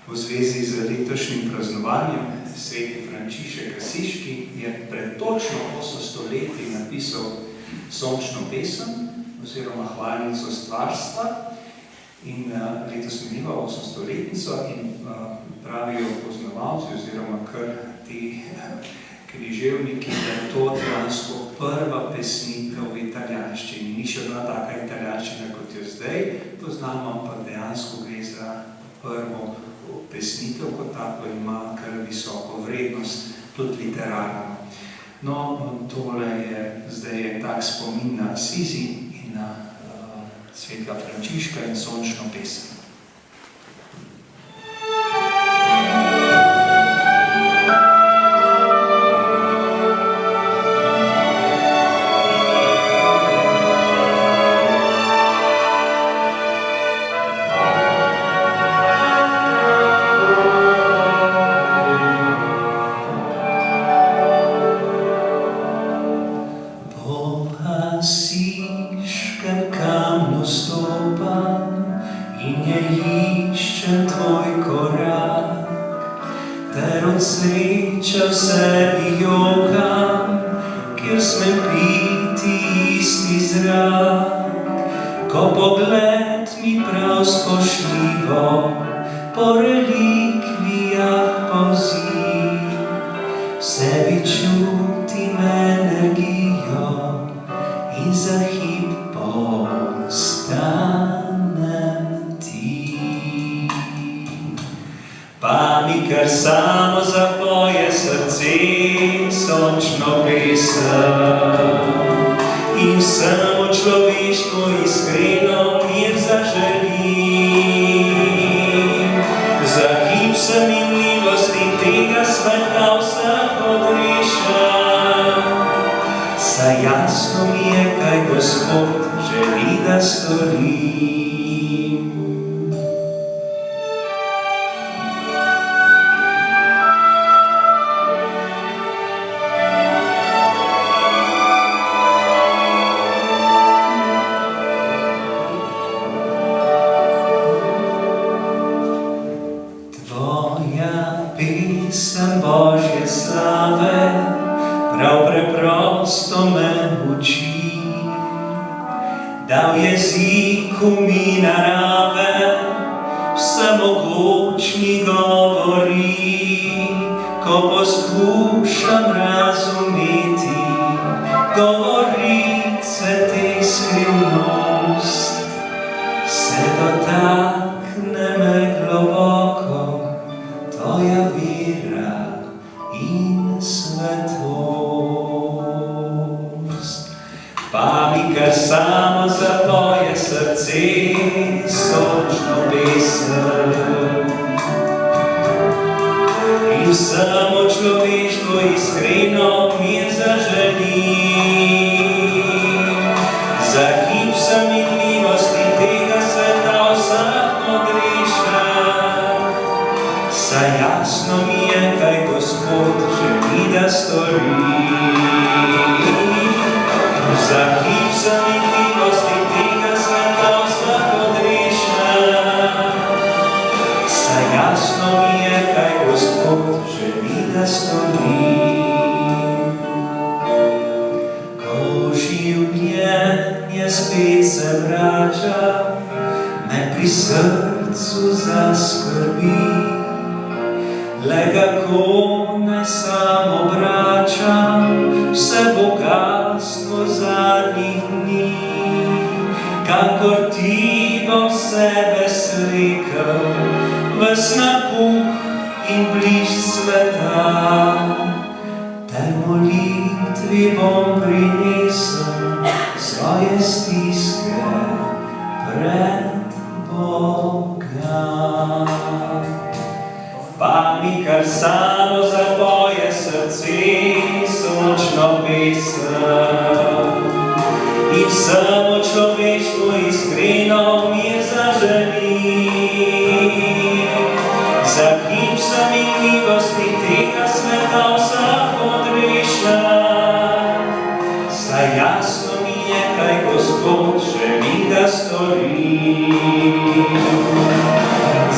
V zvezi z letošnjim praznovanjem sveti Frančišek Asiški je pred točno 800 leti napisal sončno pesem oziroma hvalnico stvarstva in letos mineva 800-letnico in pravijo poznavalci oziroma kar ti križevniki, da je to dejansko prva pesnitev v italijanščini. Ni še bila taka italijanščina, kot jo zdaj poznamo, ampak dejansko gre za prvo pesnitev, kot tako ima kar visoko vrednost, tudi literarno. No, tole je zdaj tak spomin na Asizi in na svetega Frančiška in sončno pesem.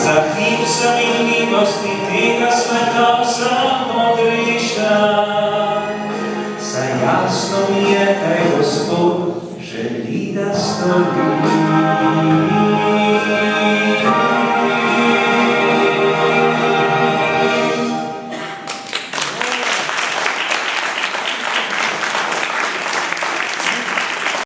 Za hip sem in milosti tega sveta samo griša. Saj jasno mi je, kaj Gospod želi, da stori.